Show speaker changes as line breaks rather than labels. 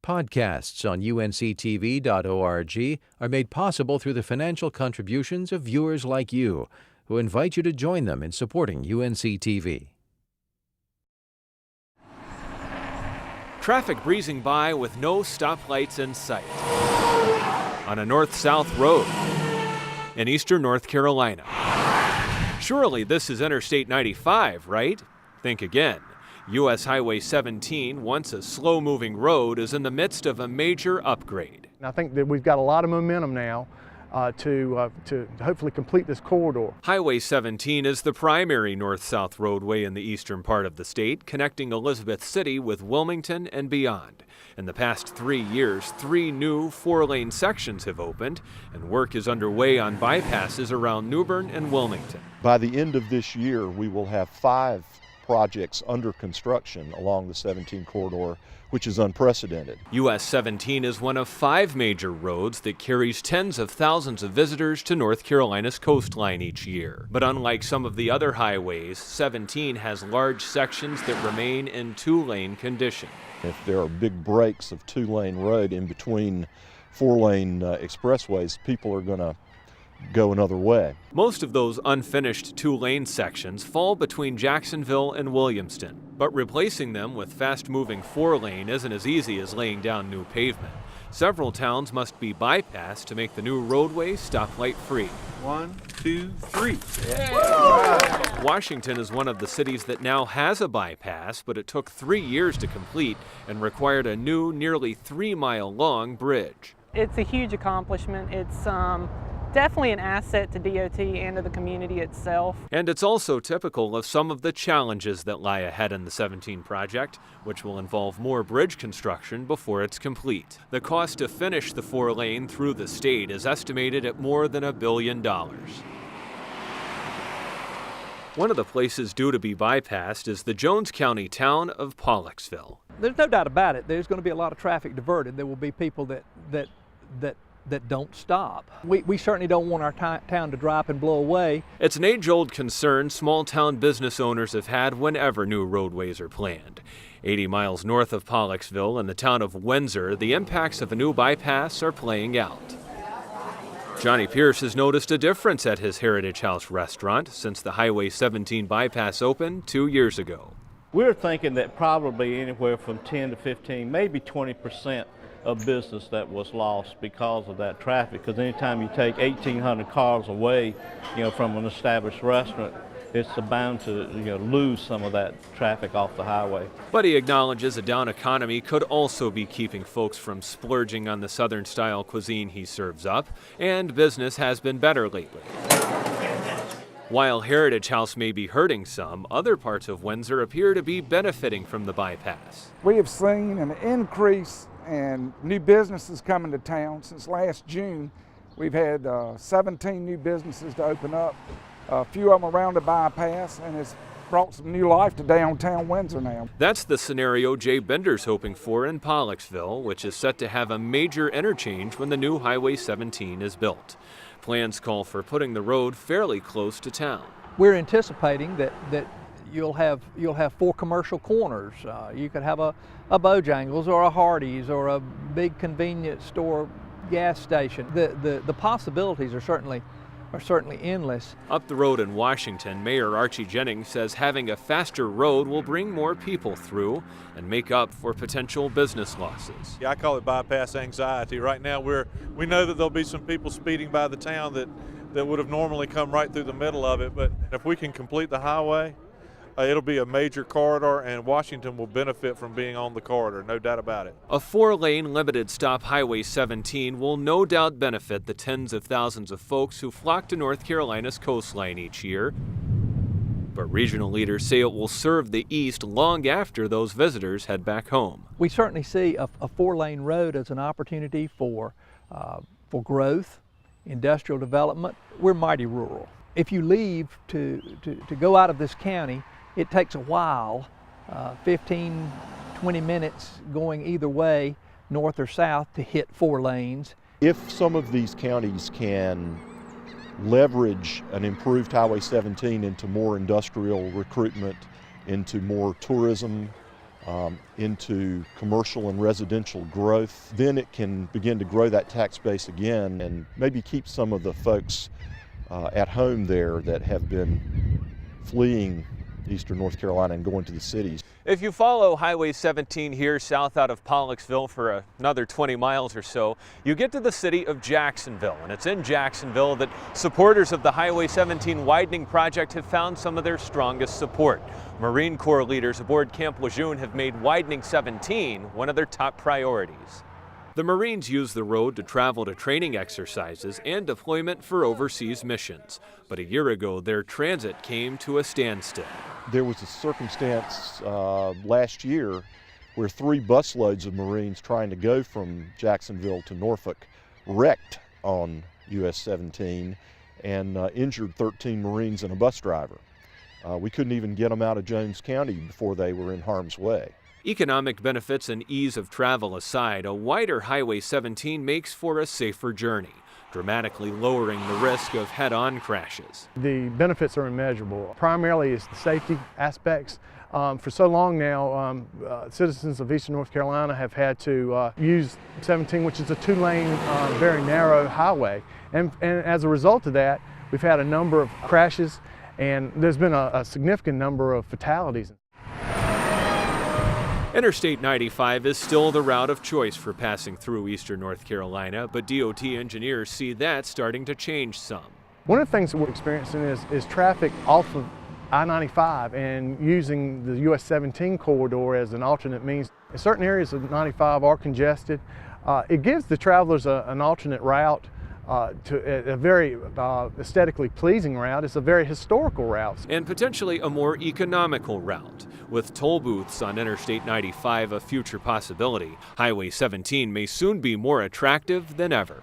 Podcasts on UNC-TV.org are made possible through the financial contributions of viewers like you, who invite you to join them in supporting UNC-TV.
Traffic breezing by with no stoplights in sight on a north-south road in eastern North Carolina. Surely this is Interstate 95, right? Think again. US Highway 17, once a slow-moving road, is in the midst of a major upgrade.
I think that we've got a lot of momentum now to hopefully complete this corridor.
Highway 17 is the primary north-south roadway in the eastern part of the state, connecting Elizabeth City with Wilmington and beyond. In the past 3 years, 3 new 4-lane sections have opened, and work is underway on bypasses around New Bern and Wilmington.
By the end of this year, we will have 5 projects under construction along the 17 corridor, which is unprecedented.
US-17 is one of 5 major roads that carries tens of thousands of visitors to North Carolina's coastline each year. But unlike some of the other highways, 17 has large sections that remain in 2-lane condition.
If there are big breaks of 2-lane road in between 4-lane expressways, people are going to go another way.
Most of those unfinished 2-lane sections fall between Jacksonville and Williamston, but replacing them with fast-moving 4-lane isn't as easy as laying down new pavement. Several towns must be bypassed to make the new roadway stoplight-free.
1, 2, 3.
Yeah. Washington is one of the cities that now has a bypass, but it took 3 years to complete and required a new, nearly 3-mile-long bridge.
It's a huge accomplishment. It's definitely an asset to DOT and to the community itself.
And it's also typical of some of the challenges that lie ahead in the 17 project, which will involve more bridge construction before it's complete. The cost to finish the 4-lane through the state is estimated at more than $1 billion. One of the places due to be bypassed is the Jones County town of Pollocksville.
There's no doubt about it. There's going to be a lot of traffic diverted. There will be people that don't stop. We certainly don't want our town to dry up and blow away.
It's an age-old concern small-town business owners have had whenever new roadways are planned. 80 miles north of Pollocksville in the town of Windsor, the impacts of a new bypass are playing out. Johnny Pierce has noticed a difference at his Heritage House restaurant since the Highway 17 bypass opened 2 years ago.
We're thinking that probably anywhere from 10 to 15, maybe 20% of business that was lost because of that traffic. Because anytime you take 1,800 cars away, from an established restaurant, it's bound to lose some of that traffic off the highway.
But he acknowledges a down economy could also be keeping folks from splurging on the Southern-style cuisine he serves up, and business has been better lately. While Heritage House may be hurting some, other parts of Windsor appear to be benefiting from the bypass.
We have seen an increase in new businesses coming to town. Since last June, we've had 17 new businesses to open up, a few of them around the bypass, and it's brought some new life to downtown Windsor now.
That's the scenario Jay Bender's hoping for in Pollocksville, which is set to have a major interchange when the new Highway 17 is built. Plans call for putting the road fairly close to town.
We're anticipating that you'll have 4 commercial corners. You could have a Bojangles or a Hardee's or a big convenience store gas station. The possibilities are certainly endless.
Up the road in Washington, Mayor Archie Jennings says having a faster road will bring more people through and make up for potential business losses.
Yeah, I call it bypass anxiety. Right now we know that there'll be some people speeding by the town that would have normally come right through the middle of it, but if we can complete the highway, it'll be a major corridor, and Washington will benefit from being on the corridor, no doubt about it.
A 4-lane limited-stop Highway 17 will no doubt benefit the tens of thousands of folks who flock to North Carolina's coastline each year. But regional leaders say it will serve the East long after those visitors head back home.
We certainly see a 4-lane road as an opportunity for growth, industrial development. We're mighty rural. If you leave to go out of this county, it takes a while, 15, 20 minutes going either way, north or south, to hit 4 lanes.
If some of these counties can leverage an improved Highway 17 into more industrial recruitment, into more tourism, into commercial and residential growth, then it can begin to grow that tax base again and maybe keep some of the folks at home there that have been fleeing eastern North Carolina and going to the cities.
If you follow Highway 17 here south out of Pollocksville for another 20 miles or so, you get to the city of Jacksonville. And it's in Jacksonville that supporters of the Highway 17 widening project have found some of their strongest support. Marine Corps leaders aboard Camp Lejeune have made widening 17 one of their top priorities. The Marines use the road to travel to training exercises and deployment for overseas missions. But a year ago, their transit came to a standstill.
There was a circumstance last year where 3 busloads of Marines trying to go from Jacksonville to Norfolk wrecked on US-17 and injured 13 Marines and a bus driver. We couldn't even get them out of Jones County before they were in harm's way.
Economic benefits and ease of travel aside, a wider Highway 17 makes for a safer journey, dramatically lowering the risk of head-on crashes.
The benefits are immeasurable. Primarily it's the safety aspects. For so long now, citizens of eastern North Carolina have had to use 17, which is a 2-lane, very narrow highway. And as a result of that, we've had a number of crashes and there's been a significant number of fatalities.
Interstate 95 is still the route of choice for passing through eastern North Carolina, but DOT engineers see that starting to change some.
One of the things that we're experiencing is traffic off of I-95 and using the US-17 corridor as an alternate means. Certain areas of 95 are congested. It gives the travelers an alternate route to a very aesthetically pleasing route. It's a very historical route.
And potentially a more economical route. With toll booths on Interstate 95 a future possibility, Highway 17 may soon be more attractive than ever.